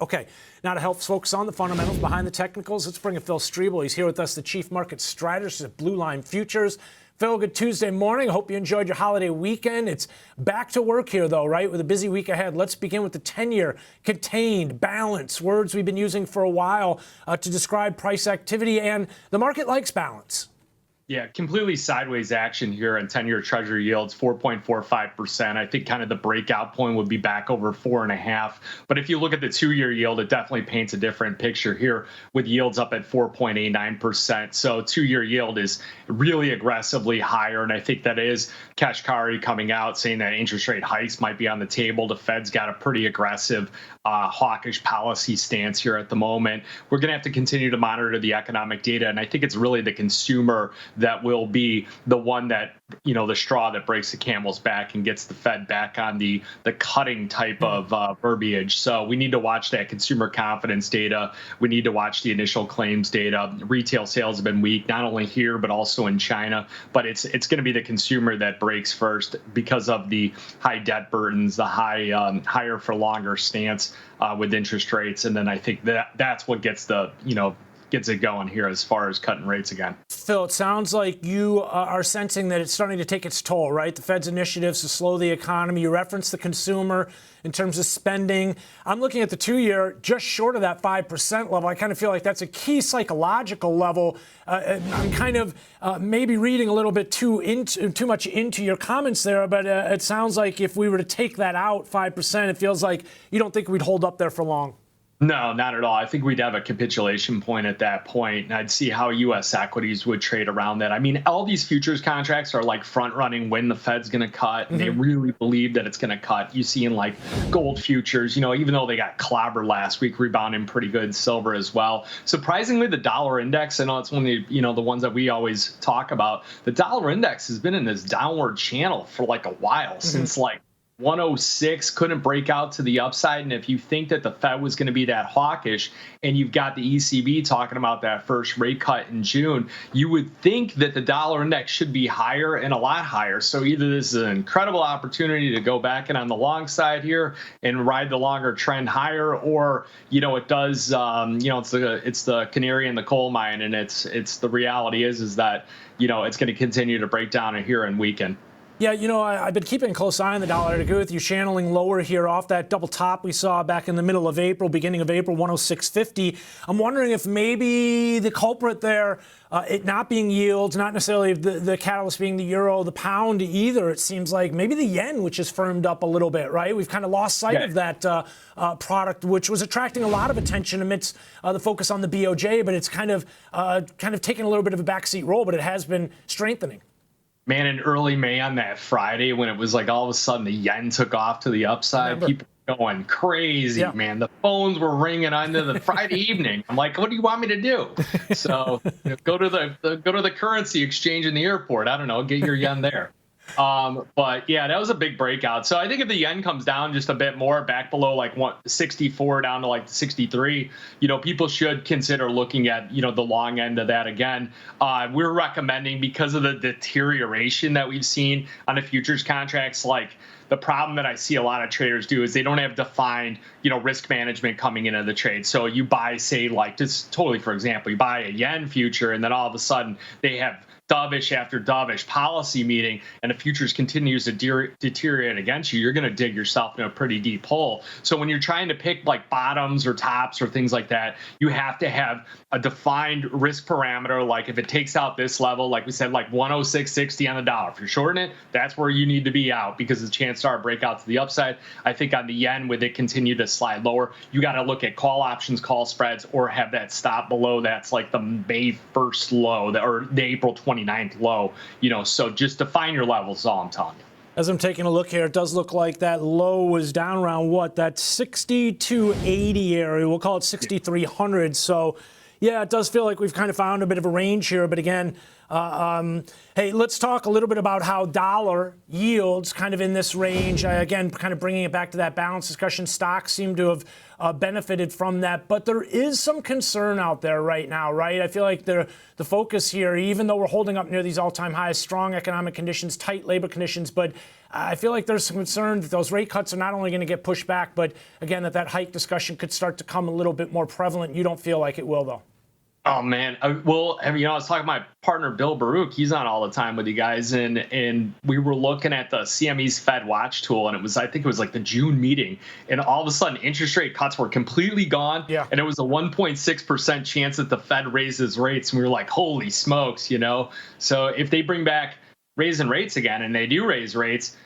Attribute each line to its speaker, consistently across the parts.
Speaker 1: Okay, now to help focus on the fundamentals behind the technicals, let's bring in Phil Streible. He's here with us, the chief market strategist at Blue Line Futures. Phil, good Tuesday morning. I hope you enjoyed your holiday weekend. It's back to work here, though, right, with a busy week ahead. Let's begin with the 10-year contained balance, words we've been using for a while to describe price activity, and the market likes balance.
Speaker 2: Yeah, completely sideways action here on 10-year Treasury yields, 4.45%. I think kind of the breakout point would be back over 4.5. But if you look at the 2-year yield, it definitely paints a different picture here with yields up at 4.89%. So 2-year yield is really aggressively higher. And I think that is Kashkari coming out saying that interest rate hikes might be on the table. The Fed's got a pretty aggressive hawkish policy stance here at the moment. We're going to have to continue to monitor the economic data. And I think it's really the consumer that will be the one that, the straw that breaks the camel's back and gets the Fed back on the cutting type of verbiage. So we need to watch that consumer confidence data. We need to watch the initial claims data. Retail sales have been weak, not only here, but also in China. But it's going to be the consumer that breaks first because of the high debt burdens, the higher for longer stance with interest rates. And then I think that's what gets gets it going here as far as cutting rates again.
Speaker 1: Phil, it sounds like you are sensing that it's starting to take its toll, right? The Fed's initiatives to slow the economy. You referenced the consumer in terms of spending. I'm looking at the 2-year just short of that 5% level. I kind of feel like that's a key psychological level. I'm kind of maybe reading a little bit too much into your comments there, but it sounds like if we were to take that out 5%, it feels like you don't think we'd hold up there for long.
Speaker 2: No, not at all. I think we'd have a capitulation point at that point, and I'd see how U.S. equities would trade around that. I mean, all these futures contracts are like front-running when the Fed's going to cut, and they really believe that it's going to cut. You see in like gold futures, even though they got clobbered last week, rebounding pretty good, silver as well. Surprisingly, the dollar index, I know it's one of the ones that we always talk about. The dollar index has been in this downward channel for like a while, since like 106, couldn't break out to the upside. And if you think that the Fed was going to be that hawkish, and you've got the ECB talking about that first rate cut in June, you would think that the dollar index should be higher and a lot higher. So either this is an incredible opportunity to go back in on the long side here and ride the longer trend higher, or it does it's the canary in the coal mine, and it's the reality is that it's going to continue to break down here and weaken.
Speaker 1: Yeah, I've been keeping a close eye on the dollar. I agree with you, channeling lower here off that double top we saw back in the middle of April, beginning of April, 106.50. I'm wondering if maybe the culprit there, it not being yields, not necessarily the catalyst being the euro, the pound either. It seems like maybe the yen, which has firmed up a little bit, right? We've kind of lost sight of that product, which was attracting a lot of attention amidst the focus on the BOJ, but it's kind of taken a little bit of a backseat role, but it has been strengthening.
Speaker 2: Man, in early May on that Friday, when it was like all of a sudden the yen took off to the upside, people going crazy, man. The phones were ringing on the Friday evening. I'm like, what do you want me to do? So go to the currency exchange in the airport. I don't know, get your yen there. But yeah, that was a big breakout. So I think if the yen comes down just a bit more, back below like 64 down to like 63, people should consider looking at, the long end of that again. We're recommending, because of the deterioration that we've seen on the futures contracts, like the problem that I see a lot of traders do is they don't have defined, risk management coming into the trade. So you buy, say, like just totally, for example, you buy a yen future, and then all of a sudden they have dovish after dovish policy meeting, and the futures continues to deteriorate against you, you're going to dig yourself in a pretty deep hole. So when you're trying to pick like bottoms or tops or things like that, you have to have a defined risk parameter. Like if it takes out this level, like we said, like 106.60 on the dollar, if you're shorting it, that's where you need to be out, because the chance are breakout to the upside. I think on the yen, with it continue to slide lower, you got to look at call options, call spreads, or have that stop below. That's like the May 1st low, or the April 29th low, so just define your levels is all I'm telling you.
Speaker 1: As I'm taking a look here, it does look like that low was down around that 6280 area. We'll call it 6300. So yeah, it does feel like we've kind of found a bit of a range here. But again, Hey, let's talk a little bit about how dollar yields kind of in this range. Again, kind of bringing it back to that balance discussion. Stocks seem to have benefited from that, but there is some concern out there right now, right? I feel like the focus here, even though we're holding up near these all-time highs, strong economic conditions, tight labor conditions, but I feel like there's some concern that those rate cuts are not only going to get pushed back, but again, that hike discussion could start to come a little bit more prevalent. You don't feel like it will, though?
Speaker 2: Oh man, well, I was talking to my partner Bill Baruch. He's on all the time with you guys, and we were looking at the CME's Fed Watch tool, and I think it was like the June meeting, and all of a sudden interest rate cuts were completely gone, and it was a 1.6% chance that the Fed raises rates, and we were like, holy smokes, So if they bring back raising rates again, and they do raise rates,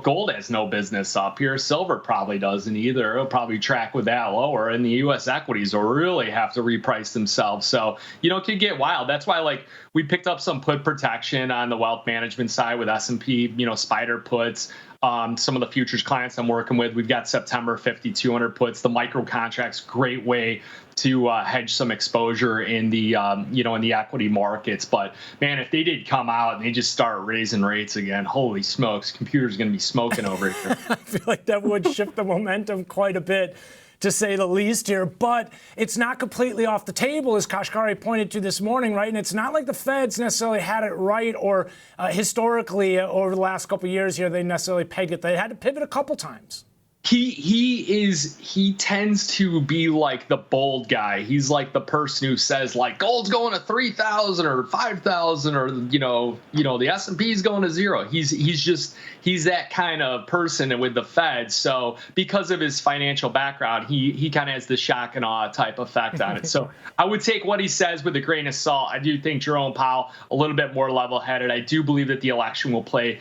Speaker 2: gold has no business up here. Silver probably doesn't either. It'll probably track with that lower, and the U.S. equities will really have to reprice themselves. So, it could get wild. That's why, we picked up some put protection on the wealth management side with S&P, spider puts. Some of the futures clients I'm working with, we've got September 50-200 puts. The micro contracts, great way to hedge some exposure in the in the equity markets. But man, if they did come out and they just start raising rates again, holy smokes, computers going to be smoking over here.
Speaker 1: I feel like that would shift the momentum quite a bit, to say the least here. But it's not completely off the table, as Kashkari pointed to this morning, right? And it's not like the Fed's necessarily had it right, or historically over the last couple of years here, they necessarily pegged it. They had to pivot a couple times.
Speaker 2: He tends to be like the bold guy. He's like the person who says gold's going to 3,000 or 5,000, or the S&P is going to 0. He's that kind of person with the Fed. So because of his financial background, he kind of has the shock and awe type effect on it. So I would take what he says with a grain of salt. I do think Jerome Powell a little bit more level-headed. I do believe that the election will play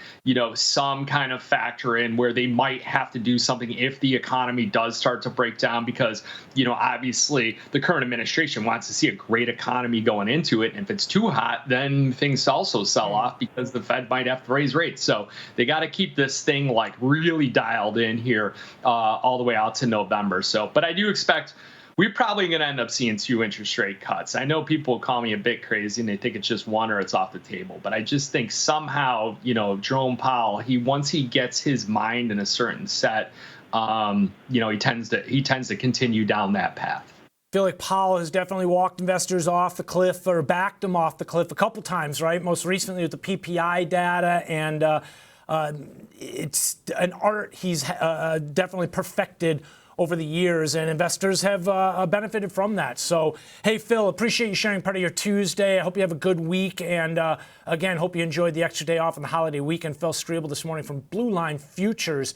Speaker 2: some kind of factor in where they might have to do something if the economy does start to break down, because obviously the current administration wants to see a great economy going into it, and if it's too hot, then things also sell off because the Fed might have to raise rates. So they got to keep this thing really dialed in here all the way out to November. But I do expect we're probably going to end up seeing 2 interest rate cuts. I know people call me a bit crazy and they think it's just one or it's off the table, but I just think somehow, Jerome Powell, once he gets his mind in a certain set, he tends to continue down that path.
Speaker 1: I feel like Powell has definitely walked investors off the cliff, or backed them off the cliff a couple times, right? Most recently with the PPI data, and it's an art he's definitely perfected over the years, and investors have benefited from that. So, hey, Phil, appreciate you sharing part of your Tuesday. I hope you have a good week, and again, hope you enjoyed the extra day off on the holiday weekend. Phil Streible this morning from Blue Line Futures.